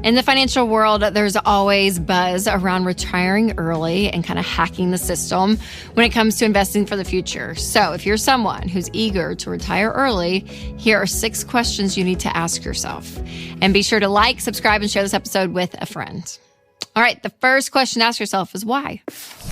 In the financial world, there's always buzz around retiring early and kind of hacking the system when it comes to investing for the future. So if you're someone who's eager to retire early, here are 6 questions you need to ask yourself. And be sure to like, subscribe, and share this episode with a friend. All right, the first question to ask yourself is why?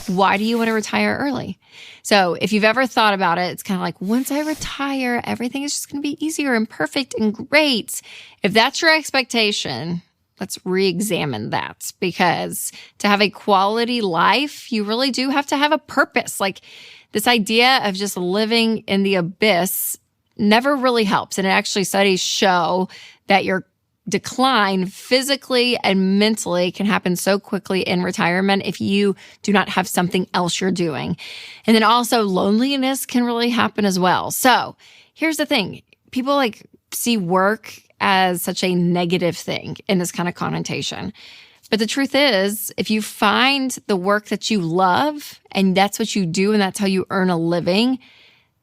Why do you want to retire early? So if you've ever thought about it, it's kind of like, once I retire, everything is just going to be easier and perfect and great. If that's your expectation, let's re-examine that, because to have a quality life, you really do have to have a purpose. Like, this idea of just living in the abyss never really helps. And actually, studies show that your decline physically and mentally can happen so quickly in retirement if you do not have something else you're doing. And then also loneliness can really happen as well. So here's the thing. People see work as such a negative thing in this kind of connotation. But the truth is, if you find the work that you love and that's what you do and that's how you earn a living,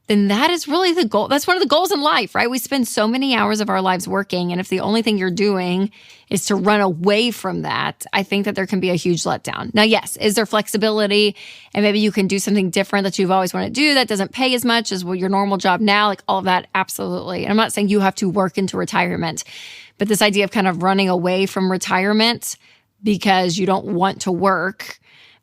then that is really the goal. That's one of the goals in life, right? We spend so many hours of our lives working, and if the only thing you're doing is to run away from that, I think that there can be a huge letdown. Now, yes, is there flexibility? And maybe you can do something different that you've always wanted to do that doesn't pay as much as your normal job now, like all of that, absolutely. And I'm not saying you have to work into retirement, but this idea of kind of running away from retirement because you don't want to work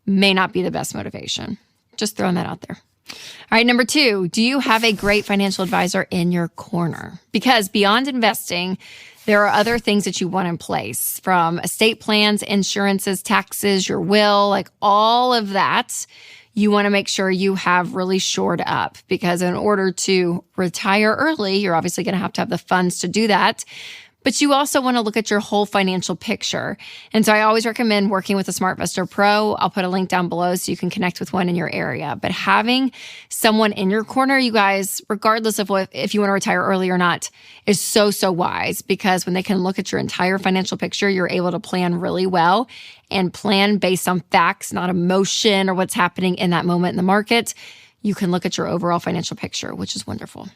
may not be the best motivation. Just throwing that out there. All right, number 2, do you have a great financial advisor in your corner? Because beyond investing, there are other things that you want in place, from estate plans, insurances, taxes, your will, like all of that. You want to make sure you have really shored up, because in order to retire early, you're obviously going to have the funds to do that. But you also want to look at your whole financial picture. And so I always recommend working with a SmartVestor Pro. I'll put a link down below so you can connect with one in your area. But having someone in your corner, you guys, regardless of if you want to retire early or not, is so, so wise, because when they can look at your entire financial picture, you're able to plan really well and plan based on facts, not emotion or what's happening in that moment in the market. You can look at your overall financial picture, which is wonderful.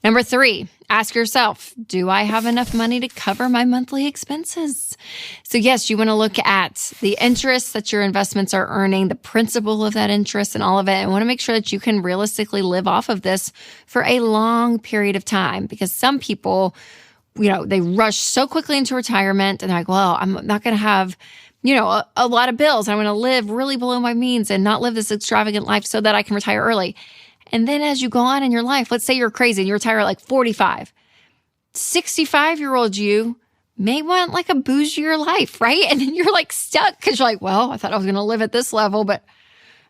Number 3, ask yourself, do I have enough money to cover my monthly expenses? So yes, you want to look at the interest that your investments are earning, the principal of that interest and all of it, and want to make sure that you can realistically live off of this for a long period of time. Because some people, they rush so quickly into retirement and they're like, well, I'm not going to have a lot of bills. I'm going to live really below my means and not live this extravagant life so that I can retire early. And then as you go on in your life, let's say you're crazy and you retire at 45, 65-year-old you may want a bougier life, right? And then you're stuck because you're well, I thought I was going to live at this level, but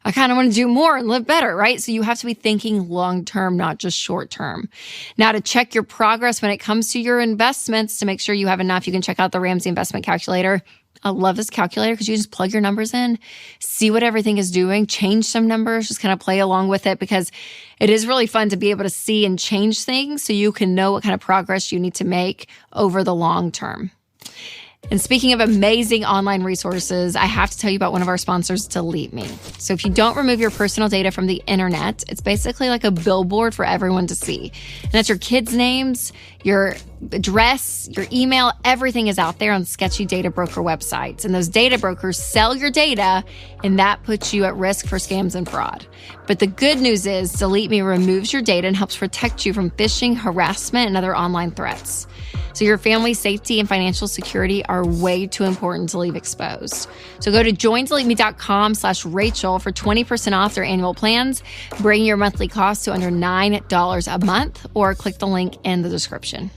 I kind of want to do more and live better, right? So you have to be thinking long-term, not just short-term. Now, to check your progress when it comes to your investments, to make sure you have enough, you can check out the Ramsey Investment Calculator. I love this calculator because you just plug your numbers in, see what everything is doing, change some numbers, just kind of play along with it, because it is really fun to be able to see and change things so you can know what kind of progress you need to make over the long term. And speaking of amazing online resources, I have to tell you about one of our sponsors, Delete Me. So if you don't remove your personal data from the internet, it's basically like a billboard for everyone to see. And that's your kids' names, your address, your email, everything is out there on sketchy data broker websites. And those data brokers sell your data, and that puts you at risk for scams and fraud. But the good news is Delete Me removes your data and helps protect you from phishing, harassment, and other online threats. So your family's safety and financial security are way too important to leave exposed. So go to joindeleteme.com/Rachel for 20% off their annual plans, bringing your monthly cost to under $9 a month, or click the link in the description.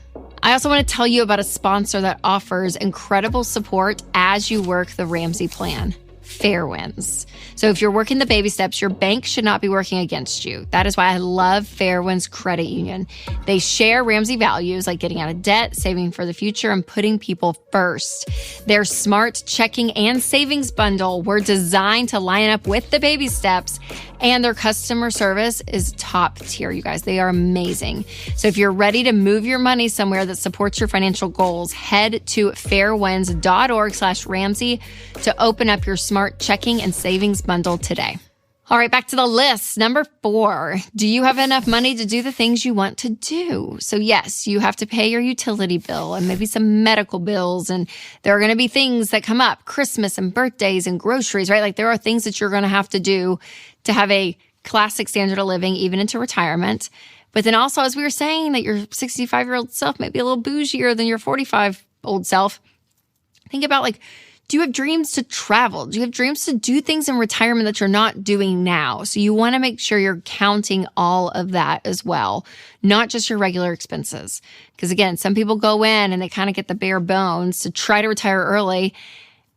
I also want to tell you about a sponsor that offers incredible support as you work the Ramsey plan. Fairwinds. So if you're working the baby steps, your bank should not be working against you. That is why I love Fairwinds Credit Union. They share Ramsey values like getting out of debt, saving for the future, and putting people first. Their smart checking and savings bundle were designed to line up with the baby steps, and their customer service is top tier, you guys. They are amazing. So if you're ready to move your money somewhere that supports your financial goals, head to fairwinds.org/Ramsey to open up your smart checking and savings bundle today. All right, back to the list. Number 4, do you have enough money to do the things you want to do? So yes, you have to pay your utility bill and maybe some medical bills. And there are going to be things that come up, Christmas and birthdays and groceries, right? Like there are things that you're going to have to do to have a classic standard of living, even into retirement. But then also, as we were saying, that your 65-year-old self may be a little bougier than your 45-old self. Think about do you have dreams to travel? Do you have dreams to do things in retirement that you're not doing now? So you want to make sure you're counting all of that as well, not just your regular expenses. Because again, some people go in and they kind of get the bare bones to try to retire early.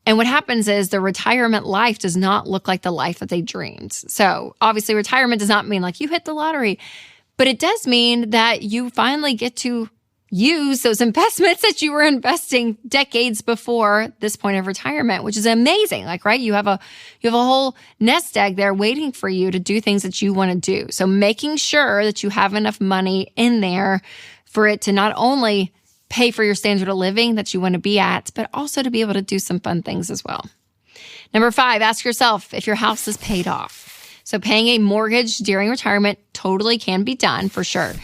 And what happens is the retirement life does not look like the life that they dreamed. So obviously retirement does not mean you hit the lottery, but it does mean that you finally get to use those investments that you were investing decades before this point of retirement, which is amazing. Right? You have a whole nest egg there waiting for you to do things that you want to do. So making sure that you have enough money in there for it to not only pay for your standard of living that you want to be at, but also to be able to do some fun things as well. Number 5, ask yourself if your house is paid off. So paying a mortgage during retirement totally can be done for sure.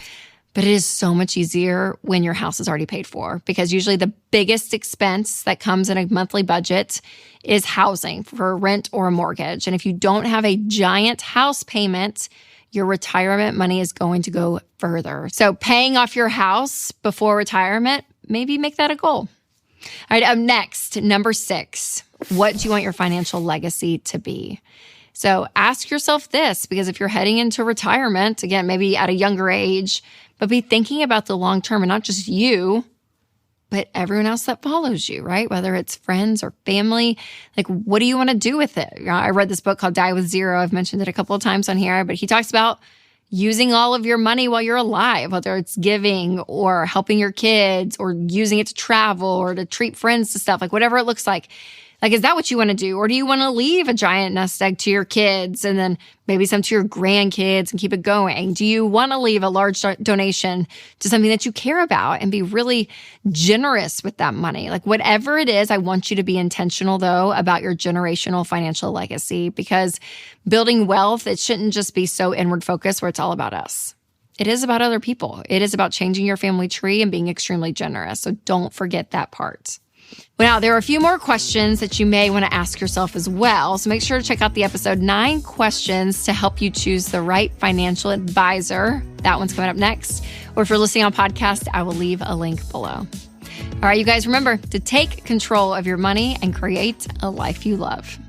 But it is so much easier when your house is already paid for, because usually the biggest expense that comes in a monthly budget is housing for rent or a mortgage. And if you don't have a giant house payment, your retirement money is going to go further. So paying off your house before retirement, maybe make that a goal. All right, up next, number 6, what do you want your financial legacy to be? So ask yourself this, because if you're heading into retirement, again, maybe at a younger age, but be thinking about the long term and not just you, but everyone else that follows you, right? Whether it's friends or family, what do you want to do with it? I read this book called Die with Zero. I've mentioned it a couple of times on here, but he talks about using all of your money while you're alive, whether it's giving or helping your kids or using it to travel or to treat friends to stuff, whatever it looks like. Is that what you want to do? Or do you want to leave a giant nest egg to your kids and then maybe some to your grandkids and keep it going? Do you want to leave a large donation to something that you care about and be really generous with that money? Whatever it is, I want you to be intentional, though, about your generational financial legacy, because building wealth, it shouldn't just be so inward focused where it's all about us. It is about other people. It is about changing your family tree and being extremely generous. So don't forget that part. Now, there are a few more questions that you may want to ask yourself as well. So make sure to check out the episode 9 questions to help you choose the right financial advisor. That one's coming up next. Or if you're listening on podcast, I will leave a link below. All right, you guys, remember to take control of your money and create a life you love.